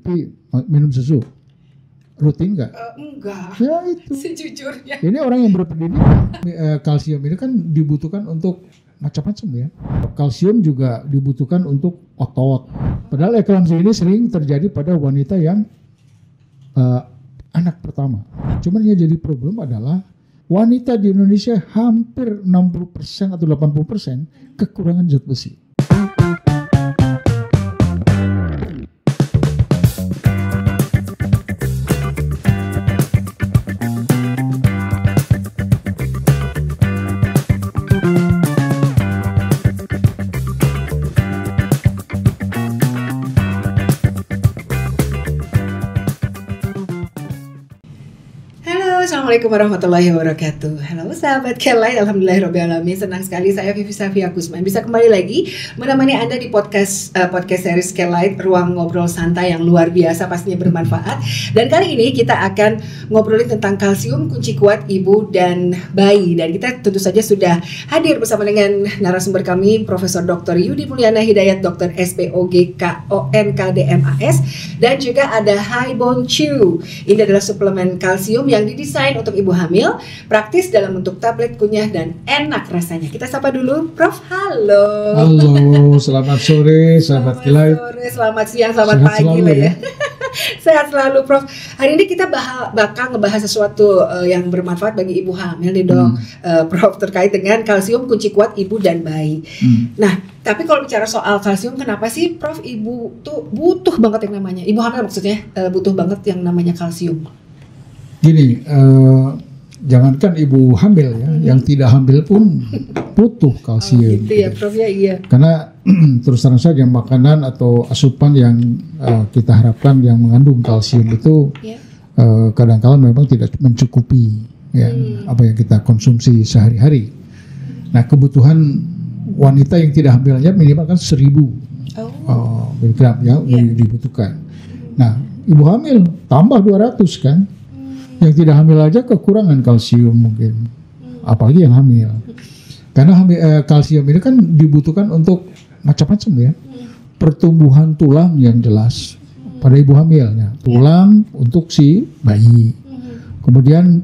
Tapi minum susu rutin nggak? Enggak. Ya itu. Sejujurnya. Ini orang yang berpendidikan. Kalsium ini kan dibutuhkan untuk macam-macam ya. Kalsium juga dibutuhkan untuk otot. Padahal eklamsi ini sering terjadi pada wanita yang anak pertama. Cuman yang jadi problem adalah wanita di Indonesia hampir 60% atau 80% kekurangan zat besi. Assalamualaikum warahmatullahi wabarakatuh. Halo sahabat Kelai, alhamdulillahirobbilalamin. Senang sekali saya Vivi Safia Kusman bisa kembali lagi menemani Anda di podcast series Kelai, ruang ngobrol santai yang luar biasa, pastinya bermanfaat. Dan kali ini kita akan ngobrolin tentang kalsium, kunci kuat ibu dan bayi. Dan kita tentu saja sudah hadir bersama dengan narasumber kami, Profesor Dr. Yudi Mulyana Hidayat, Dr. SPOGKONKDMAS, dan juga ada High Bone Chew. Ini adalah suplemen kalsium yang didesain untuk ibu hamil, praktis dalam bentuk tablet, kunyah, dan enak rasanya. Kita sapa dulu, Prof. Halo. Halo, selamat sore, sahabat Kelai. Selamat sore, selamat siang, selamat pagi lah ya. Sehat selalu, Prof. Hari ini kita bakal ngebahas sesuatu yang bermanfaat bagi ibu hamil nih dong, Prof, terkait dengan kalsium, kunci kuat ibu dan bayi. Nah, tapi kalau bicara soal kalsium, kenapa sih, Prof, ibu tuh butuh banget yang namanya, ibu hamil maksudnya butuh banget yang namanya kalsium? Gini, jangankan ibu hamil ya, yang tidak hamil pun butuh kalsium. Gitu ya, Prof, ya, iya. Karena terus terang saja makanan atau asupan yang kita harapkan yang mengandung kalsium itu kadang-kala memang tidak mencukupi ya, apa yang kita konsumsi sehari-hari. Nah, kebutuhan wanita yang tidak hamilnya minimal kan 1000 miligram ya, dibutuhkan. Nah, ibu hamil tambah 200 kan. Yang tidak hamil aja kekurangan kalsium mungkin, apalagi yang hamil. Karena kalsium ini kan dibutuhkan untuk macam-macam ya. Pertumbuhan tulang yang jelas pada ibu hamilnya, tulang untuk si bayi. Kemudian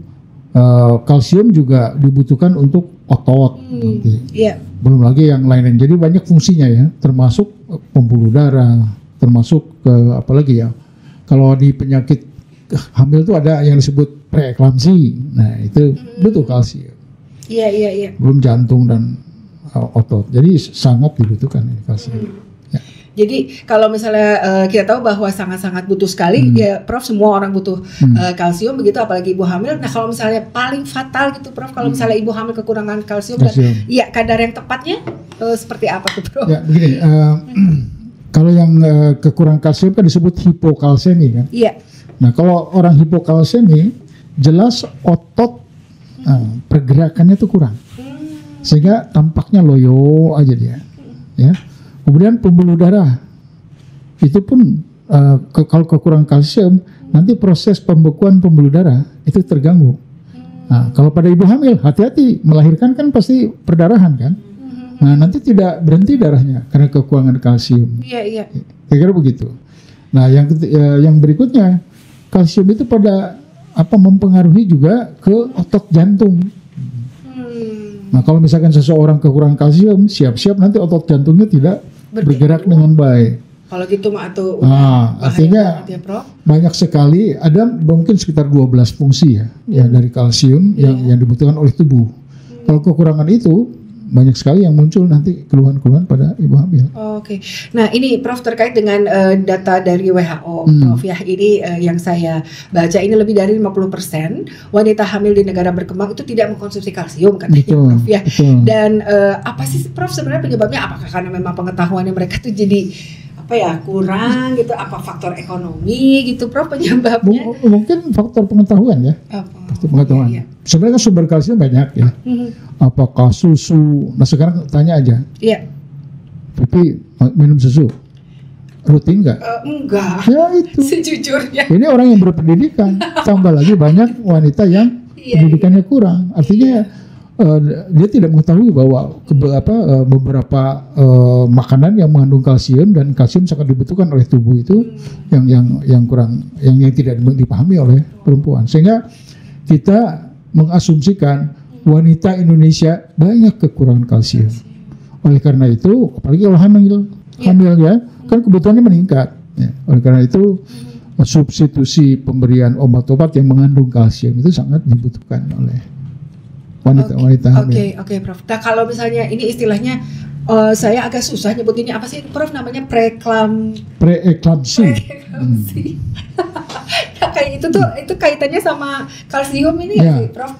kalsium juga dibutuhkan untuk otot. Belum lagi yang lain-lain. Jadi banyak fungsinya ya, termasuk pembuluh darah, termasuk apalagi ya. Kalau di penyakit hamil itu ada yang disebut preeklamsi. Nah, itu butuh kalsium. Iya. Belum jantung dan otot. Jadi sangat dibutuhkan ini kalsium. Ya. Jadi kalau misalnya kita tahu bahwa sangat-sangat butuh sekali, ya Prof, semua orang butuh kalsium begitu, apalagi ibu hamil. Nah, kalau misalnya paling fatal gitu, Prof, kalau misalnya ibu hamil kekurangan kalsium. Dan iya, kadar yang tepatnya seperti apa tuh, Prof? Ya, begini, kalau yang kekurangan kalsium kan disebut hipokalsemi kan? Iya. Nah, kalau orang hipokalsemi jelas otot pergerakannya itu kurang, sehingga tampaknya loyo aja dia. Ya. Kemudian pembuluh darah itu pun kalau kekurangan kalsium nanti proses pembekuan pembuluh darah itu terganggu. Nah, kalau pada ibu hamil hati-hati, melahirkan kan pasti perdarahan kan. Nah, nanti tidak berhenti darahnya karena kekurangan kalsium. Iya. Kira-kira begitu. Nah, yang berikutnya, kalsium itu mempengaruhi juga ke otot jantung. Nah, kalau misalkan seseorang kekurangan kalsium, siap-siap nanti otot jantungnya tidak bergerak dengan baik. Kalau gitu atau artinya ya, Prof? Banyak sekali, ada mungkin sekitar 12 fungsi ya dari kalsium yang dibutuhkan oleh tubuh. Kalau kekurangan itu, banyak sekali yang muncul nanti keluhan-keluhan pada ibu hamil. Oke. Nah, ini Prof, terkait dengan data dari WHO, Prof, ya, ini yang saya baca ini lebih dari 50% wanita hamil di negara berkembang itu tidak mengkonsumsi kalsium katanya, Prof, ya. Dan apa sih, Prof, sebenarnya penyebabnya? Apakah karena memang pengetahuannya mereka tuh jadi kurang gitu, apa faktor ekonomi gitu, Prof, penyebabnya? Mungkin faktor pengetahuan ya. Faktor pengetahuan. Iya. Sebenarnya sumber kalsium banyak ya. Apakah susu? Nah, sekarang tanya aja. Iya. Tapi minum susu rutin nggak? Enggak. Ya itu. Sejujurnya. Ini orang yang berpendidikan. Tambah lagi banyak wanita yang pendidikannya kurang. Artinya dia tidak mengetahui bahwa beberapa makanan yang mengandung kalsium, dan kalsium sangat dibutuhkan oleh tubuh itu yang kurang, yang tidak dipahami oleh perempuan, sehingga kita mengasumsikan wanita Indonesia banyak kekurangan kalsium. Oleh karena itu, apalagi kalau hamil ya, kan kebutuhannya meningkat. Ya. Oleh karena itu, substitusi pemberian obat-obat yang mengandung kalsium itu sangat dibutuhkan oleh wanita-wanita hamil. Oke, Prof. Nah, kalau misalnya ini istilahnya saya agak susah nyebutinnya, apa sih, Prof, namanya preeklamsi. Nah, kayak itu tuh itu kaitannya sama kalsium ini ya, sih, Prof.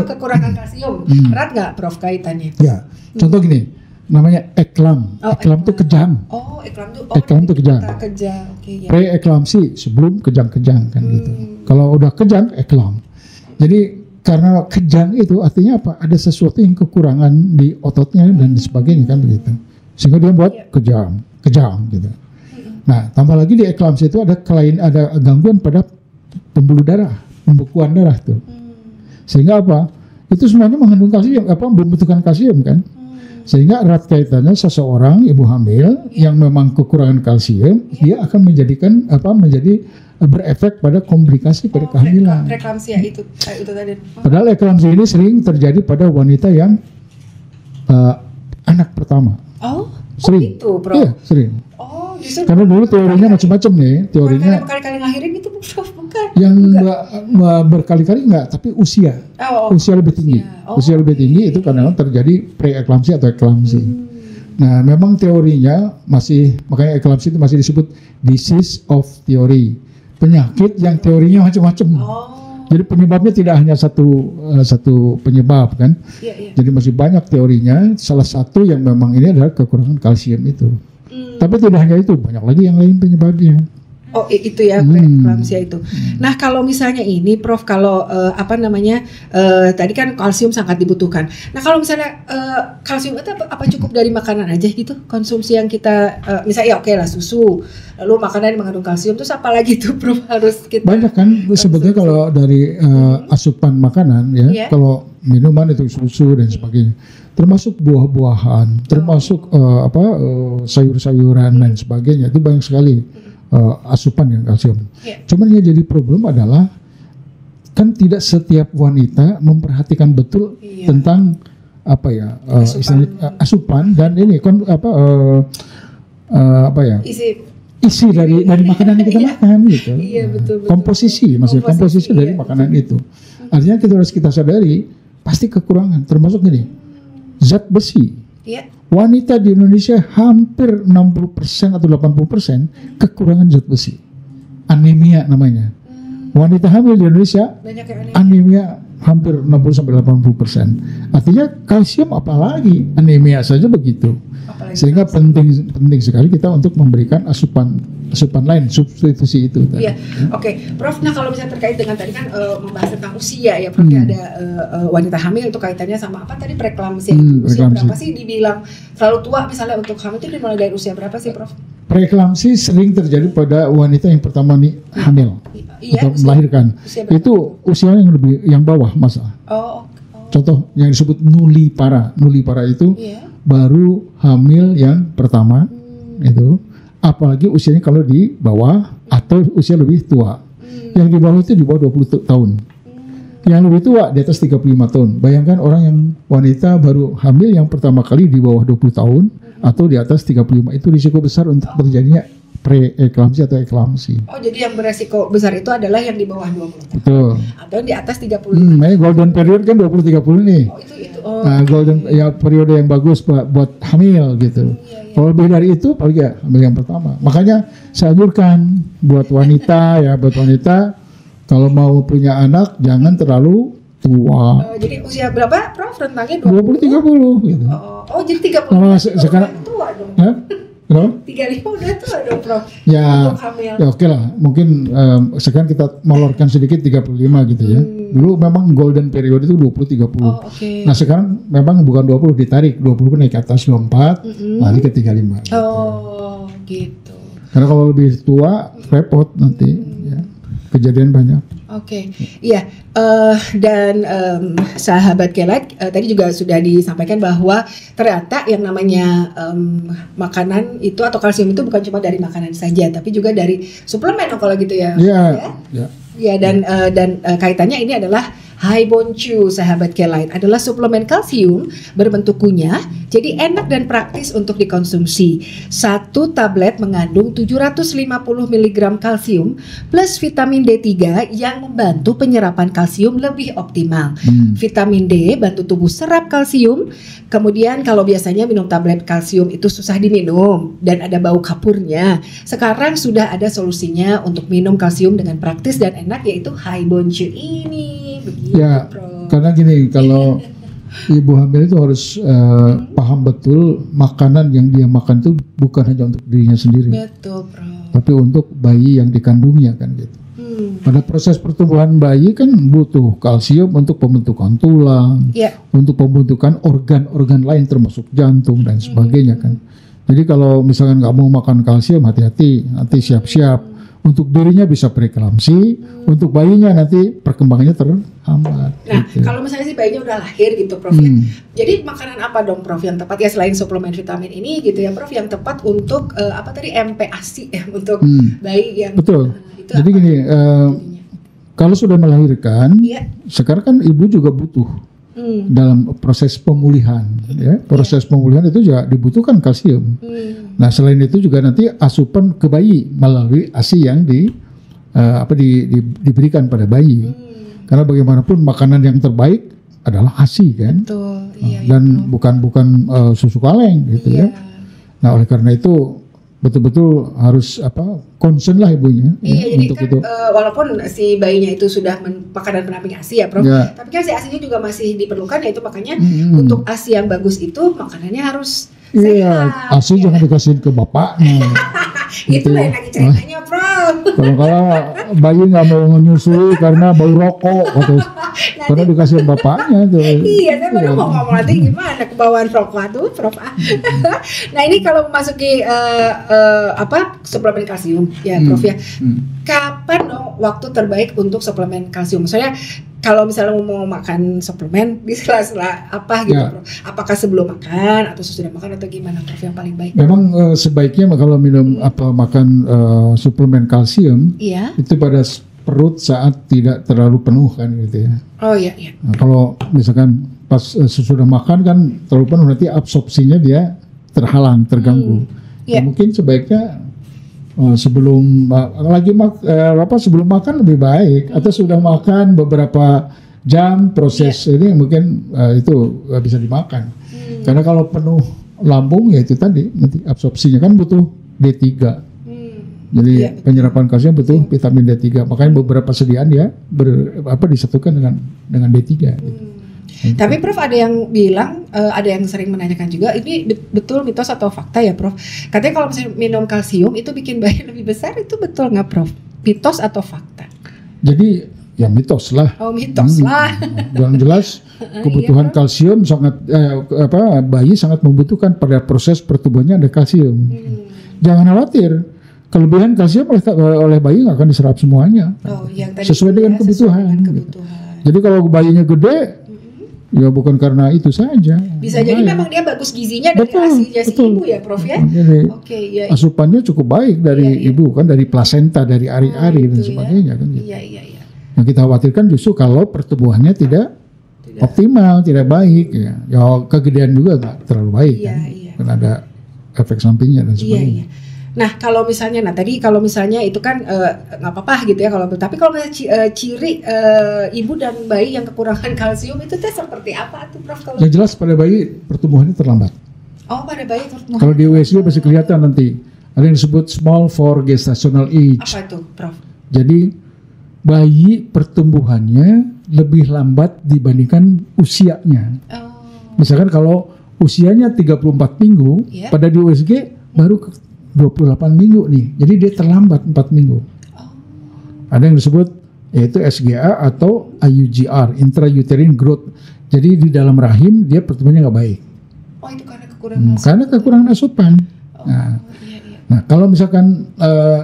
Kekurangan kalsium. Erat nggak, Prof, kaitannya? Ya, contoh gini. Namanya eklam. Eklam itu kejang. Eklam itu kejang. Okay, ya. Pre-eklamsi sebelum kejang-kejang kan gitu. Kalau udah kejang, eklam. Jadi karena kejang itu artinya apa? Ada sesuatu yang kekurangan di ototnya dan sebagainya kan begitu. Sehingga dia buat kejang gitu. Nah, tambah lagi di eklamsi itu ada gangguan pada pembuluh darah, pembekuan darah tuh. Sehingga apa? Itu semuanya mengandung kalsium, membutuhkan kalsium kan? Sehingga erat kaitannya seseorang ibu hamil yang memang kekurangan kalsium, dia akan menjadi berefek pada komplikasi pada kehamilan. Preeklamsia itu tadi. Padahal eklamsia ini sering terjadi pada wanita yang anak pertama. Sering. Gitu, Prof. Iya, sering. Justru karena dulu teorinya macam-macam nih, teorinya. Berkali-kali ngelahirin itu, Prof, bukan? Yang berkali-kali enggak, tapi usia. Usia lebih tinggi. Usia lebih tinggi itu karena terjadi preeklamsi atau eklamsi. Nah, memang teorinya makanya eklamsi itu masih disebut disease of theory. Penyakit yang teorinya macam-macam. Jadi penyebabnya tidak hanya satu penyebab kan. Jadi masih banyak teorinya. Salah satu yang memang ini adalah kekurangan kalsium itu. Tapi tidak hanya itu, banyak lagi yang lain penyebabnya. Itu ya, preeklamsia itu. Nah, kalau misalnya ini, Prof, kalau tadi kan kalsium sangat dibutuhkan. Nah, kalau misalnya kalsium itu apa cukup dari makanan aja gitu? Konsumsi yang kita, misalnya oke lah susu, lalu makanan yang mengandung kalsium, terus apa lagi tuh, Prof, harus kita? Banyak kan, sebetulnya kalau dari asupan makanan ya, kalau minuman itu susu dan sebagainya. Termasuk buah-buahan, termasuk sayur-sayuran dan sebagainya, itu banyak sekali asupan yang kalsium. Cuman yang jadi problem adalah kan tidak setiap wanita memperhatikan betul tentang asupan dan ini isi dari makanan yang kita makan gitu. Betul. Komposisi dari makanan itu. Artinya kita sadari pasti kekurangan, termasuk gini. Zat besi. Wanita di Indonesia hampir 60% atau 80% kekurangan zat besi. Anemia namanya. Wanita hamil di Indonesia anemia hampir 60-80%. Artinya kalsium apalagi, anemia saja begitu. Sehingga penting sekali kita untuk memberikan asupan lain, substitusi itu. Prof. Nah, kalau misalnya terkait dengan tadi kan membahas tentang usia ya, Prof. Ada wanita hamil itu kaitannya sama apa tadi, preeklamsia itu usia berapa sih dibilang terlalu tua misalnya untuk hamil itu dimulai dari usia berapa sih, Prof? Preeklamsi sering terjadi pada wanita yang pertama hamil atau melahirkan. Itu usia yang bawah masa. Contoh yang disebut nulipara. Nulipara itu baru hamil yang pertama itu. Apalagi usianya kalau di bawah atau usia lebih tua. Yang di bawah itu di bawah 20 tahun. Yang lebih tua di atas 35 tahun. Bayangkan orang yang wanita baru hamil yang pertama kali di bawah 20 tahun atau di atas 35, itu risiko besar untuk terjadinya preeklamsi atau eklamsi. Jadi yang beresiko besar itu adalah yang di bawah 20 tahun. Betul. Atau di atas 35. Golden period kan 20-30 nih. Golden periode yang bagus buat hamil gitu. Kalau lebih dari itu, apalagi hamil yang pertama. Makanya saya anjurkan buat wanita kalau mau punya anak jangan terlalu tua. Jadi usia berapa, Prof? Rentangnya 20-30 gitu. Jadi 30 sekarang tua dong. 35 udah tua dong, Prof. Ya oke lah. Mungkin sekarang kita molorkan sedikit 35 gitu ya. Dulu memang golden period itu 20-30. Nah sekarang memang bukan 20, ditarik 20 naik ke atas 24, lari ke 35. Gitu. Karena kalau lebih tua repot nanti ya. Kejadian banyak. Oke, iya. Dan sahabat Kelet tadi juga sudah disampaikan bahwa ternyata yang namanya makanan itu atau kalsium itu bukan cuma dari makanan saja, tapi juga dari suplemen kalau gitu ya. Iya. Ya, dan kaitannya ini adalah Haibonchu, sahabat Kelit, adalah suplemen kalsium berbentuk kunyah, jadi enak dan praktis untuk dikonsumsi. Satu tablet mengandung 750 mg kalsium plus vitamin D3 yang membantu penyerapan kalsium lebih optimal. Vitamin D bantu tubuh serap kalsium. Kemudian kalau biasanya minum tablet kalsium itu susah diminum dan ada bau kapurnya, sekarang sudah ada solusinya untuk minum kalsium dengan praktis dan enak, yaitu Haibonchu ini. Begitu, Ya, Prof. karena gini, kalau ibu hamil itu harus paham betul makanan yang dia makan itu bukan hanya untuk dirinya sendiri, Betul, Prof. tapi untuk bayi yang dikandungnya kan gitu. Pada proses pertumbuhan bayi kan butuh kalsium untuk pembentukan tulang, untuk pembentukan organ-organ lain termasuk jantung dan sebagainya kan. Jadi kalau misalkan nggak mau makan kalsium, hati-hati, nanti siap-siap. Untuk dirinya bisa preeklamsi, untuk bayinya nanti perkembangannya terhambat. Nah, gitu. kalau misalnya si bayinya udah lahir gitu, Prof, ya. Jadi makanan apa dong, Prof, yang tepat ya selain suplemen vitamin ini gitu ya, Prof, yang tepat untuk apa tadi MPASI ya, untuk bayi yang betul. Itu jadi apa? gini, kalau sudah melahirkan, sekarang kan ibu juga butuh dalam proses pemulihan, ya. Proses pemulihan itu juga dibutuhkan kalsium. Nah, selain itu juga nanti asupan ke bayi melalui ASI yang diberikan pada bayi. Karena bagaimanapun makanan yang terbaik adalah ASI kan. Betul, dan bukan susu kaleng gitu ya. Nah, oleh karena itu betul-betul harus concern lah ibunya jadi untuk kan, itu. Walaupun si bayinya itu sudah makanan penamping ASI ya, Prof, tapi kan si ASI-nya juga masih diperlukan, yaitu makanya untuk ASI yang bagus itu makanannya harus sehat. ASI jangan dikasihin ke bapaknya. Itu lain lagi ceritanya, Prof. Kalau bayi nggak mau menyusui karena bau rokok, karena dikasih bapaknya tuh. Iya, saya baru mau ngomong nanti gimana kebawaan rokok tuh, Prof. Nah, ini kalau memasuki suplemen kalsium ya, Prof ya. Kapan dong waktu terbaik untuk suplemen kalsium? Maksudnya kalau misalnya mau makan suplemen di sela-sela apa gitu, Prof? Apakah sebelum makan atau sesudah makan atau gimana, Prof, yang paling baik? Memang sebaiknya kalau minum makan suplemen kalsium itu pada perut saat tidak terlalu penuh kan gitu ya. Oh iya. Nah, kalau misalkan pas sesudah makan kan terlalu penuh, nanti absorpsinya dia terhalang, terganggu. Nah, mungkin sebaiknya sebelum sebelum makan lebih baik, atau sudah makan beberapa jam proses ini mungkin itu bisa dimakan. Karena kalau penuh lambung ya itu tadi nanti absorpsinya kan butuh D3. Jadi penyerapan kalsium butuh vitamin D3. Makanya beberapa sediaan ya disatukan dengan D3 gitu. Tapi Prof, ada yang bilang, ada yang sering menanyakan juga, ini betul mitos atau fakta ya, Prof? Katanya kalau misalnya minum kalsium itu bikin bayi lebih besar, itu betul nggak, Prof? Mitos atau fakta? Jadi ya mitos lah. Oh, mitos lah. Yang jelas kebutuhan kalsium sangat bayi sangat membutuhkan pada proses pertumbuhannya ada kalsium. Jangan khawatir. Kelebihan kalsium oleh bayi nggak akan diserap semuanya. Yang tadi sesuai dengan kebutuhan. Jadi kalau bayinya gede, ya bukan karena itu saja. Bisa jadi memang dia bagus gizinya dari ASI-nya si ibu ya, Prof ya. Jadi asupannya cukup baik dari ibu kan, dari plasenta, dari ari-ari dan sebagainya kan. Gitu. Yang kita khawatirkan justru kalau pertumbuhannya tidak optimal, tidak baik ya. Ya kegedean juga nggak terlalu baik kan ada efek sampingnya dan sebagainya. Nah, kalau misalnya, kalau misalnya itu kan nggak apa-apa gitu ya, tapi kalau misalnya ciri ibu dan bayi yang kekurangan kalsium itu seperti apa tuh, Prof? Yang jelas pada bayi pertumbuhannya terlambat. Oh, pada bayi terlambat. Kalau di USG masih kelihatan nanti ada yang disebut small for gestational age. Apa itu, Prof? Jadi bayi pertumbuhannya lebih lambat dibandingkan usianya. Misalkan kalau usianya 34 minggu, pada di USG baru 28 minggu nih, jadi dia terlambat 4 minggu. Ada yang disebut yaitu SGA atau IUGR, intrauterine growth. Jadi di dalam rahim dia pertumbuhannya nggak baik. Oh, itu karena kekurangan asupan. Karena kekurangan asupan. Nah, kalau misalkan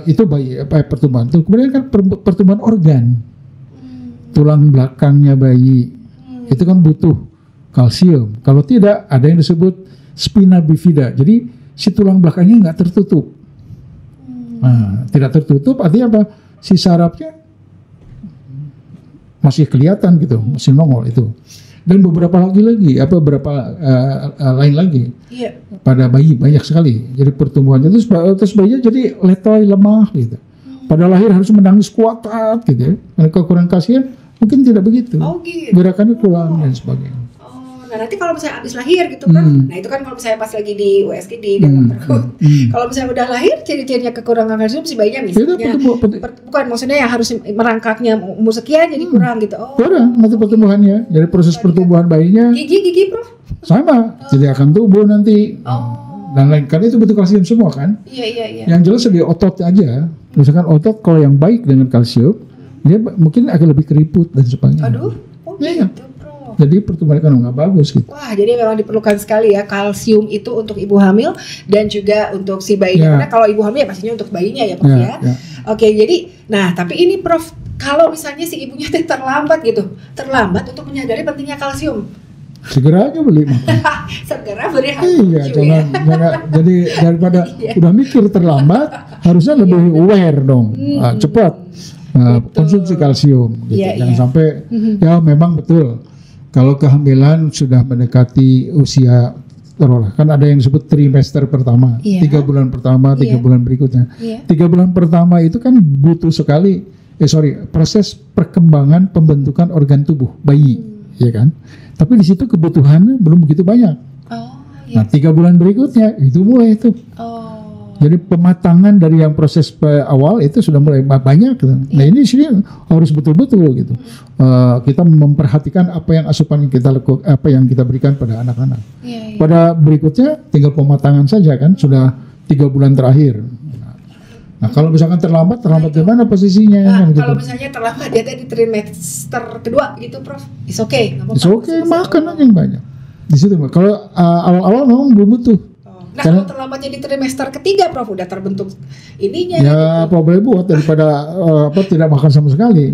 itu bayi pertumbuhan, kemudian kan pertumbuhan organ. tulang belakangnya bayi itu kan butuh kalsium. Kalau tidak, ada yang disebut spina bifida. Jadi si tulang belakangnya nggak tertutup. Nah, tidak tertutup artinya apa? Si sarafnya masih kelihatan gitu, masih nongol itu. Dan beberapa lagi lain lagi. Iya. Pada bayi banyak sekali. Jadi pertumbuhannya terus bayinya jadi letoy, lemah gitu. Pada lahir harus menangis kuat gitu ya. Karena kekurangan kalsium mungkin tidak begitu. Oh gitu. Gerakannya kurang dan sebagainya. Nah nanti kalau misalnya habis lahir gitu Prof, nah itu kan kalau misalnya pas lagi di USG di dalam perut. Kalau misalnya udah lahir, ciri-cirinya kekurangan kalsium si bayinya misalnya, bukan maksudnya yang harus merangkaknya umur sekian jadi kurang gitu. Oh. Kurang nanti pertumbuhannya, jadi proses pertumbuhan bayinya. Gigi Prof? Sama, jadi akan tumbuh nanti. Dan lain karena itu butuh kalsium semua kan. Iya. Yang jelas di otot aja, misalkan otot kalau yang baik dengan kalsium, dia mungkin akan lebih keriput dan sebagainya. Aduh, iya. gitu. Jadi pertumbuhan kan nggak bagus gitu. Wah, jadi memang diperlukan sekali ya kalsium itu untuk ibu hamil dan juga untuk si bayinya. Karena kalau ibu hamil ya pastinya untuk bayinya ya Prof ya. Oke, jadi nah tapi ini Prof, kalau misalnya si ibunya terlambat untuk menyadari pentingnya kalsium. Segera aja beli makan. Segera beri Iya, jangan jadi daripada udah mikir terlambat, harusnya lebih aware dong. Cepat konsumsi kalsium gitu. Jangan sampai ya memang betul. Kalau kehamilan sudah mendekati usia taruhlah, kan ada yang disebut trimester pertama, 3 bulan pertama, 3 bulan berikutnya. 3 bulan pertama itu kan butuh sekali, proses perkembangan pembentukan organ tubuh bayi, ya kan? Tapi di situ kebutuhannya belum begitu banyak. Nah 3 bulan berikutnya itu mulai itu. Jadi pematangan dari yang proses awal itu sudah mulai banyak gitu. Nah ini sini harus betul-betul gitu. Kita memperhatikan apa yang asupan yang kita lakukan, apa yang kita berikan pada anak-anak. Pada berikutnya tinggal pematangan saja kan, sudah 3 bulan terakhir. Nah kalau misalkan terlambat di mana posisinya? Nah, kalau misalnya terlambat dia di trimester kedua gitu Prof, it's okay. It's okay, makan aja yang banyak. Di situ kalau awal-awal memang belum butuh. Nah kalau terlambatnya di trimester ketiga Prof udah terbentuk ininya. Ya apa boleh buat daripada tidak makan sama sekali.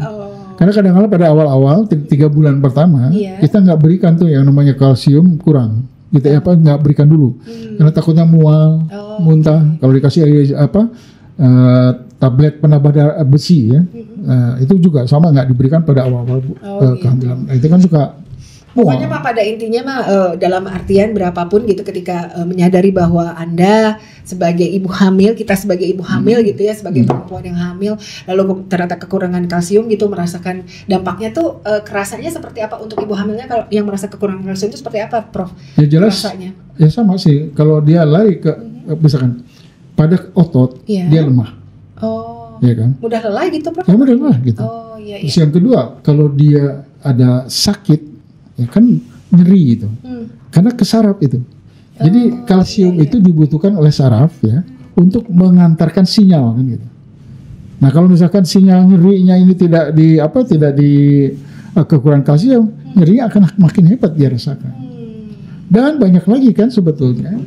Karena kadang-kadang pada awal-awal 3 bulan pertama kita nggak berikan tuh yang namanya kalsium kurang. Kita nggak berikan dulu. Karena takutnya mual, muntah. Kalau dikasih tablet penambah besi ya, itu juga sama nggak diberikan pada awal-awal kehamilan. Nah, itu kan suka. Pokoknya mah pada intinya mah dalam artian berapapun gitu ketika menyadari bahwa Anda sebagai ibu hamil, kita sebagai ibu hamil gitu ya, sebagai perempuan yang hamil lalu ternyata kekurangan kalsium gitu, merasakan dampaknya tuh kerasanya seperti apa untuk ibu hamilnya kalau yang merasa kekurangan kalsium itu seperti apa Prof? Ya jelas. Rasanya? Ya sama sih, kalau dia lari ke misalkan pada otot dia lemah. Ya kan? Mudah lelah gitu Prof? Ya mudah lelah gitu. Terus yang kedua, kalau dia ada sakit ya kan nyeri gitu, karena ke saraf itu. Jadi kalsium itu dibutuhkan oleh saraf ya untuk mengantarkan sinyal kan gitu. Nah kalau misalkan sinyal nyerinya ini tidak di kekurangan kalsium, nyerinya akan makin hebat dia rasakan. Dan banyak lagi kan sebetulnya,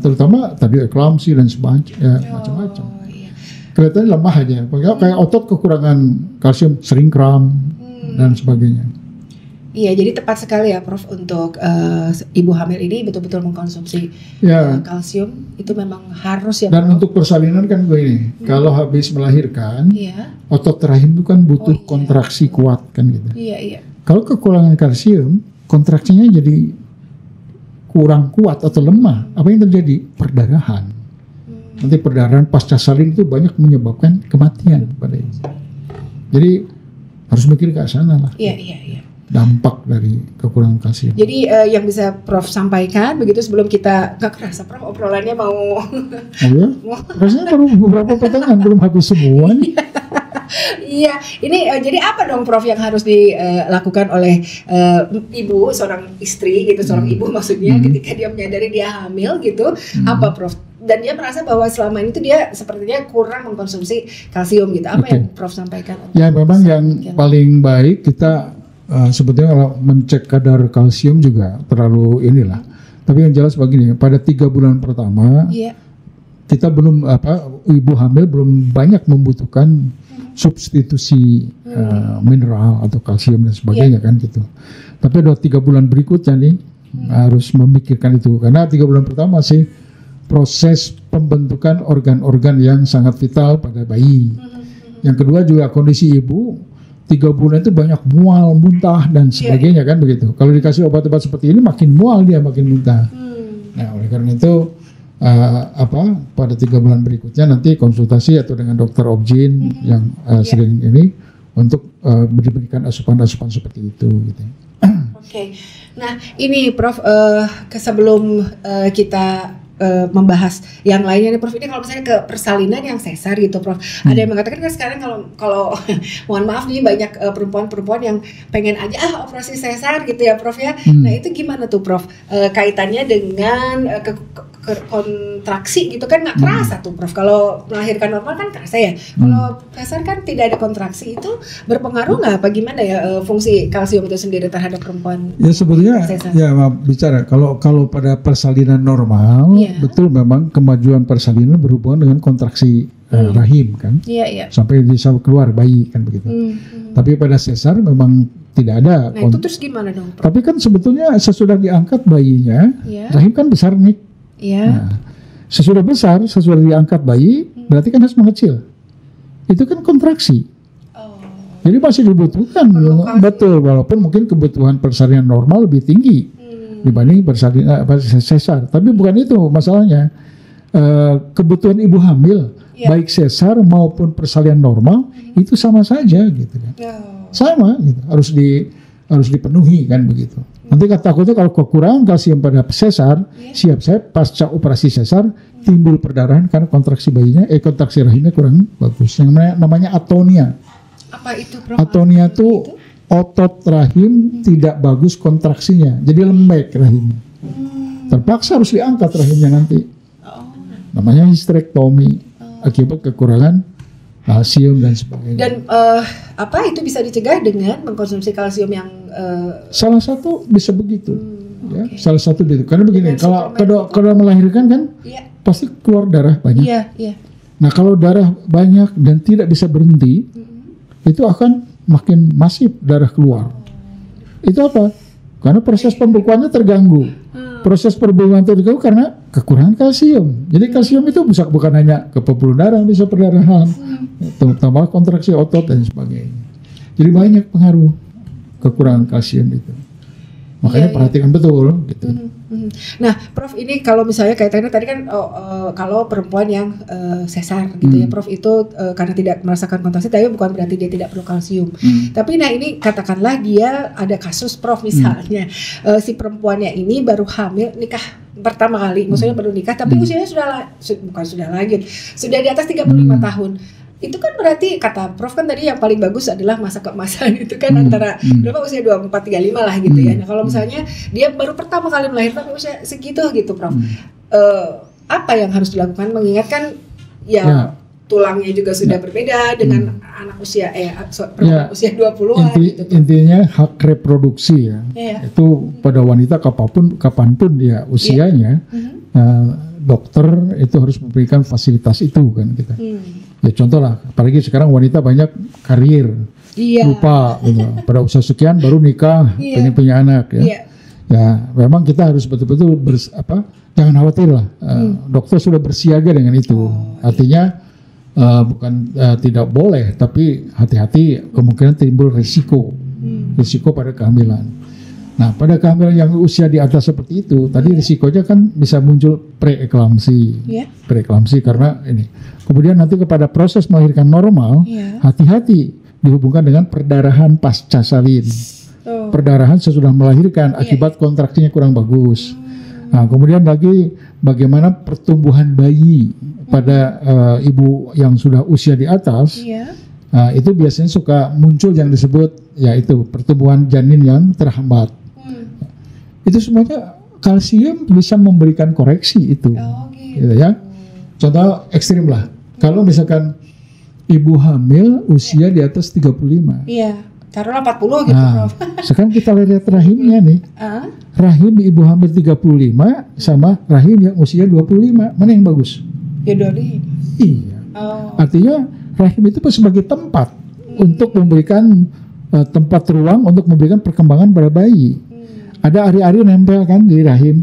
terutama tadi eklamsi dan macam-macam. Kelihatannya lemah aja, kayak otot kekurangan kalsium sering kram dan sebagainya. Iya, jadi tepat sekali ya Prof untuk ibu hamil ini betul-betul mengkonsumsi kalsium itu memang harus ya. Dan untuk persalinan kan begini, kalau habis melahirkan, otot rahim itu kan butuh kontraksi kuat kan gitu. Iya. Kalau kekurangan kalsium, kontraksinya jadi kurang kuat atau lemah, apa yang terjadi? Perdarahan. Nanti perdarahan pasca salin itu banyak menyebabkan kematian pada ini. Jadi harus mikir ke sana lah. Iya. Dampak dari kekurangan kalsium. Jadi yang bisa Prof sampaikan begitu sebelum kita nggak kerasa Prof obrolannya mau. Rasanya baru beberapa pertanyaan belum habis semua nih. Iya, ini jadi apa dong Prof yang harus dilakukan oleh ibu, seorang istri gitu, seorang ibu maksudnya ketika dia menyadari dia hamil gitu, apa Prof? Dan dia merasa bahwa selama ini tuh dia sepertinya kurang mengkonsumsi kalsium gitu. Apa yang Prof sampaikan? Ya memang yang paling baik kita sebetulnya kalau mencek kadar kalsium juga terlalu inilah. Tapi yang jelas begini, pada 3 bulan pertama kita belum ibu hamil belum banyak membutuhkan substitusi mineral atau kalsium dan sebagainya kan gitu. Tapi ada 3 bulan berikutnya nih harus memikirkan itu, karena 3 bulan pertama masih proses pembentukan organ-organ yang sangat vital pada bayi. Yang kedua juga kondisi ibu 3 bulan itu banyak mual, muntah dan sebagainya kan begitu. Kalau dikasih obat-obat seperti ini makin mual dia, makin muntah. Nah oleh karena itu pada 3 bulan berikutnya nanti konsultasi atau dengan dokter obgyn yang sering ini untuk diberikan asupan-asupan seperti itu gitu. Oke. Nah, ini Prof, sebelum kita membahas yang lainnya nih Prof, ini kalau misalnya ke persalinan yang sesar gitu Prof, ada yang mengatakan kan sekarang kalau mohon maaf nih banyak perempuan-perempuan yang pengen aja operasi sesar gitu ya Prof ya. Nah itu gimana tuh Prof, kaitannya dengan kontraksi gitu kan nggak kerasa tuh Prof, kalau melahirkan normal kan kerasa ya, kalau sesar kan tidak ada kontraksi, itu berpengaruh nggak apa gimana ya fungsi kalsium itu sendiri terhadap perempuan? Ya sebetulnya ya bicara kalau pada persalinan normal betul memang kemajuan persalinan berhubungan dengan kontraksi rahim kan, sampai bisa keluar bayi kan begitu. Tapi pada sesar memang tidak ada. Nah itu terus gimana dong Prof? Tapi kan sebetulnya sesudah diangkat bayinya rahim kan besar nih. Nah, sesudah besar, sesudah diangkat bayi, berarti kan harus mengecil. Itu kan kontraksi. Jadi masih dibutuhkan, betul. Walaupun mungkin kebutuhan persalinan normal lebih tinggi dibanding persalinan sesar. Tapi bukan itu masalahnya. Kebutuhan ibu hamil, baik sesar maupun persalinan normal, itu sama saja, gitu kan. Sama, gitu. Harus dipenuhi kan begitu. Nanti takutnya kalau kekurangan kalsium pada sesar, siap-siap pasca operasi sesar timbul perdarahan karena kontraksi bayinya, kontraksi rahimnya kurang bagus. Yang namanya atonia. Apa itu Prof? Atonia itu otot rahim tidak bagus kontraksinya, jadi lembek rahimnya. Terpaksa harus diangkat rahimnya nanti. Namanya histerektomi akibat kekurangan kalsium dan sebagainya. Dan itu bisa dicegah dengan mengkonsumsi kalsium yang salah satu bisa begitu, salah satu itu. Karena begini, kalau melahirkan kan pasti keluar darah banyak. Nah kalau darah banyak dan tidak bisa berhenti, itu akan makin masif darah keluar. Itu apa? Karena proses pembekuannya terganggu. Proses perbekuan terganggu karena kekurangan kalsium. Jadi kalsium itu bukan hanya ke pembuluh darah, bisa perdarahan, tambah kontraksi otot dan sebagainya. Jadi banyak pengaruh kekurangan kalsium itu. Makanya perhatikan betul gitu. Nah, Prof, ini kalau misalnya kaitannya tadi kan kalau perempuan yang sesar gitu ya, Prof, itu karena tidak merasakan kontraksi, tapi bukan berarti dia tidak perlu kalsium. Tapi nah ini katakanlah dia ada kasus Prof misalnya si perempuannya ini baru hamil, nikah pertama kali, maksudnya baru nikah, tapi usianya sudah di atas 35 tahun. Itu kan berarti kata Prof kan tadi yang paling bagus adalah masa keemasan itu kan antara berapa usia 24 35 lah gitu ya. Nah, kalau misalnya dia baru pertama kali melahirkan usia segitu gitu Prof. Apa yang harus dilakukan mengingat kan tulangnya juga sudah berbeda dengan anak usia usia 20-an gitu. Intinya hak reproduksi itu pada wanita kapanpun dia usianya dokter itu harus memberikan fasilitas itu kan kita. Ya contoh lah, apalagi sekarang wanita banyak karir, lupa gitu. Pada usia sekian baru nikah, pengen punya anak ya. Ya memang kita harus betul-betul jangan khawatir lah. Dokter sudah bersiaga dengan itu. Artinya bukan tidak boleh, tapi hati-hati kemungkinan timbul risiko pada kehamilan. Nah, pada kehamilan yang usia di atas seperti itu, tadi risikonya kan bisa muncul preeklamsi. Preeklamsi karena ini. Kemudian nanti kepada proses melahirkan normal, hati-hati dihubungkan dengan perdarahan pasca salin. Perdarahan sesudah melahirkan akibat kontraksinya kurang bagus. Nah, kemudian lagi bagaimana pertumbuhan bayi pada ibu yang sudah usia di atas. Itu biasanya suka muncul yang disebut yaitu pertumbuhan janin yang terhambat. Itu semuanya kalsium bisa memberikan koreksi itu, gitu ya. Contoh ekstrim lah, kalau misalkan ibu hamil usia di atas 35. Taruhlah 40 gitu Prof. Sekarang kita lihat rahimnya nih. Rahim ibu hamil 35 sama rahim yang usia 25, mana yang bagus? Ya 25. Iya. Artinya rahim itu sebagai tempat untuk memberikan tempat ruang untuk memberikan perkembangan pada bayi. Ada ari-ari nempel kan di rahim.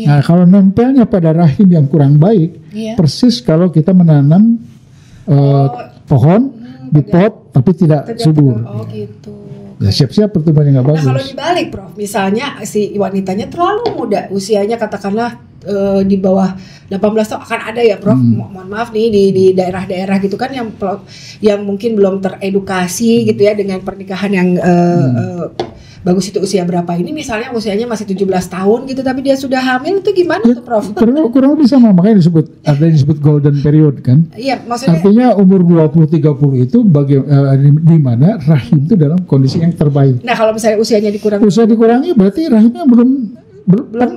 Nah, kalau nempelnya pada rahim yang kurang baik, persis kalau kita menanam pohon di pot tapi tidak subur. Oh gitu. Ya siap-siap pertumbuhannya nggak bagus. Nah kalau dibalik Prof, misalnya si wanitanya terlalu muda, usianya katakanlah di bawah 18 tahun, akan ada ya Prof, mohon maaf nih di daerah-daerah gitu kan yang mungkin belum teredukasi gitu ya dengan pernikahan yang bagus itu usia berapa ini, misalnya usianya masih 17 tahun gitu tapi dia sudah hamil, itu gimana tuh Prof? Kurang lebih sama, makanya ada yang disebut golden period kan. Iya, maksudnya artinya umur 20-30 itu di mana rahim itu dalam kondisi yang terbaik. Nah kalau misalnya usianya dikurangi, berarti rahimnya belum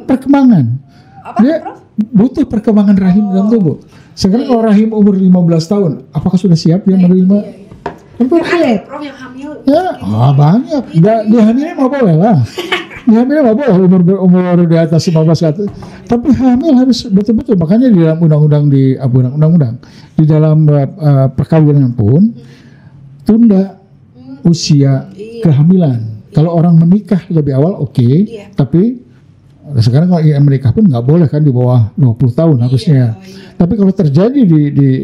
perkembangan. Apa, Dia Prof? butuh perkembangan rahim dalam tubuh. Sekarang kalau rahim umur 15 tahun, apakah sudah siap dia menerima? Ada ya Prof yang hamil? Ya, banyak. Dihamilnya mau boleh lah. Dihamilnya mau boleh umur di atas 15 ke atas. Tapi hamil harus betul-betul. Makanya di dalam undang-undang di dalam perkawinan pun tunda usia kehamilan. Kalau orang menikah lebih awal tapi sekarang kalau yang menikah pun nggak boleh kan di bawah 20 tahun harusnya. Tapi kalau terjadi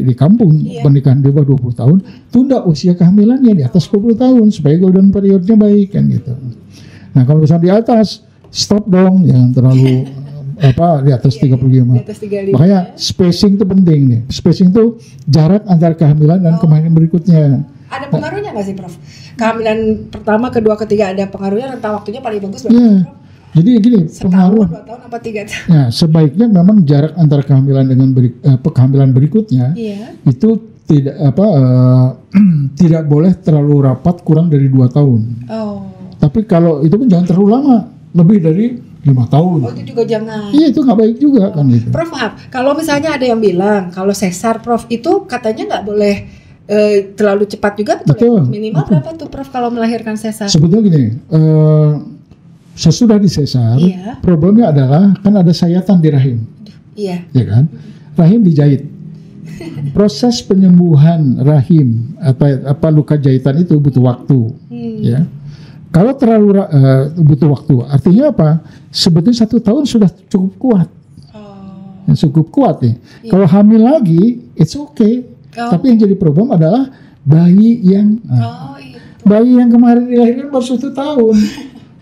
di kampung pernikahan di bawah 20 tahun, tunda usia kehamilannya di atas 20 tahun supaya golden periodnya baik kan gitu. Nah kalau misalnya di atas, stop dong, jangan terlalu di atas 35. Makanya spacing itu penting nih. Spacing itu jarak antara kehamilan dan kehamilan berikutnya. Ada pengaruhnya nggak sih Prof? Kehamilan pertama, kedua, ketiga ada pengaruhnya, rentang waktunya paling bagus berapa Prof? Jadi gini, pengaruh 2 tahun apa 3 tahun? Nah, sebaiknya memang jarak antara kehamilan dengan kehamilan berikutnya itu tidak boleh terlalu rapat, kurang dari 2 tahun. Tapi kalau itu pun jangan terlalu lama, lebih dari 5 tahun. Oh itu juga jangan. Iya itu nggak baik juga kan gitu. Prof maaf, kalau misalnya ada yang bilang kalau sesar Prof itu katanya nggak boleh terlalu cepat juga, betul. Ya? Minimal berapa tuh Prof kalau melahirkan sesar? Sebetulnya gini. Sesudah disesar, problemnya adalah kan ada sayatan di rahim, ya kan? Rahim dijahit. Proses penyembuhan rahim apa luka jahitan itu butuh waktu, ya. Kalau terlalu butuh waktu, artinya apa? Sebetulnya 1 tahun sudah cukup kuat, cukup kuat ya. Kalau hamil lagi, it's okay. Tapi yang jadi problem adalah bayi yang kemarin dilahirkan baru 1 tahun.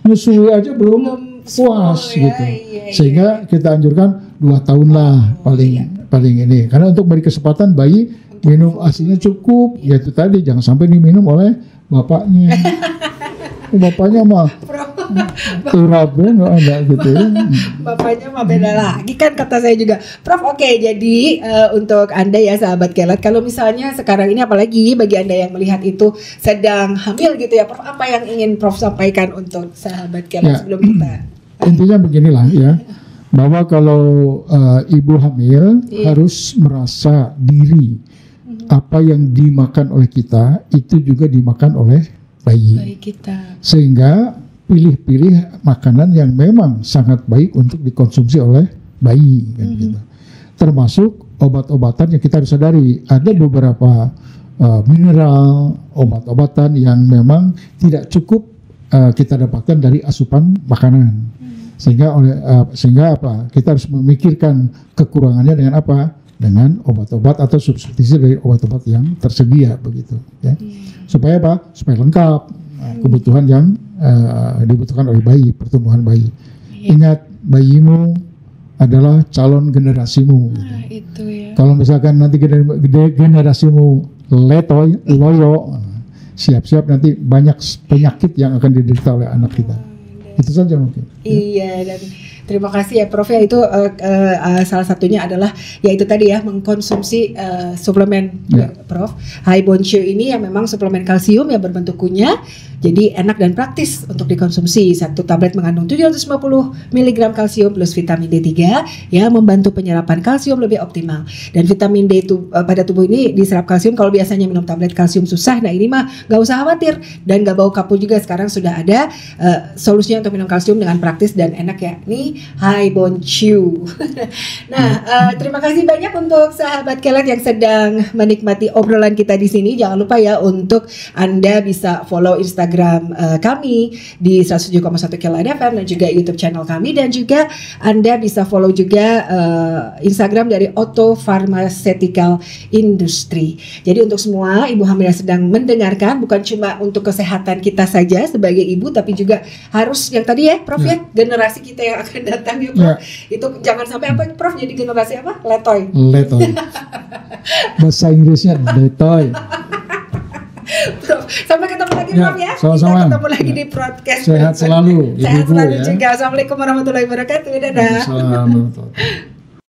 Nyusui aja belum puas gitu. Sehingga kita anjurkan 2 tahun lah paling ini. Karena untuk beri kesempatan bayi minum ASInya cukup, yaitu tadi jangan sampai diminum oleh bapaknya. Bapaknya mah turabnya nggak ada gitu. Bapaknya mah beda lagi kan kata saya juga. Prof jadi untuk Anda ya sahabat Kelat, kalau misalnya sekarang ini apalagi bagi Anda yang melihat itu sedang hamil gitu ya Prof, apa yang ingin Prof sampaikan untuk sahabat Kelat sebelum kita? Intinya beginilah ya, bahwa kalau ibu hamil harus merasa diri apa yang dimakan oleh kita itu juga dimakan oleh bayi kita. Sehingga pilih-pilih makanan yang memang sangat baik untuk dikonsumsi oleh bayi kan gitu. Termasuk obat-obatan yang kita harus sadari ada beberapa mineral, obat-obatan yang memang tidak cukup kita dapatkan dari asupan makanan. Sehingga apa? Kita harus memikirkan kekurangannya dengan apa? Dengan obat-obat atau substitusi dari obat-obat yang tersedia begitu ya. Supaya apa? Supaya lengkap kebutuhan yang dibutuhkan oleh bayi, pertumbuhan bayi. Ingat, bayimu adalah calon generasimu gitu. Itu ya. Kalau misalkan nanti generasimu loyo, siap-siap nanti banyak penyakit yang akan diderita oleh anak kita. Itu saja mungkin. Iya, dan terima kasih ya Prof ya, itu salah satunya adalah yaitu tadi ya mengkonsumsi suplemen Prof. High Bone Show ini yang memang suplemen kalsium yang berbentuk kunyah, jadi enak dan praktis untuk dikonsumsi. 1 tablet mengandung 750 mg kalsium plus vitamin D3 yang membantu penyerapan kalsium lebih optimal. Dan vitamin D itu pada tubuh ini diserap kalsium. Kalau biasanya minum tablet kalsium susah, nah ini mah gak usah khawatir dan gak bau kapur juga. Sekarang sudah ada solusinya untuk minum kalsium dengan praktis dan enak ya. Ini kami. Hai Boncu. Nah, terima kasih banyak untuk sahabat Kelet yang sedang menikmati obrolan kita di sini. Jangan lupa ya untuk Anda bisa follow Instagram kami di 107,1 Kelet FM dan juga YouTube channel kami, dan juga Anda bisa follow juga Instagram dari Auto Pharmaceutical Industry. Jadi untuk semua ibu hamil yang sedang mendengarkan, bukan cuma untuk kesehatan kita saja sebagai ibu, tapi juga harus yang tadi ya Prof ya, generasi kita yang akan datang ya Prof. Itu jangan sampai apa Prof jadi generasi apa? Letoy. Bahasa Inggrisnya letoy. Prof, sampai ketemu lagi Prof ya. Sama-sama. Kita ketemu lagi di podcast. Sehat selalu. Sehat selalu juga. Assalamualaikum warahmatullahi wabarakatuh. Dadah. Assalamualaikum.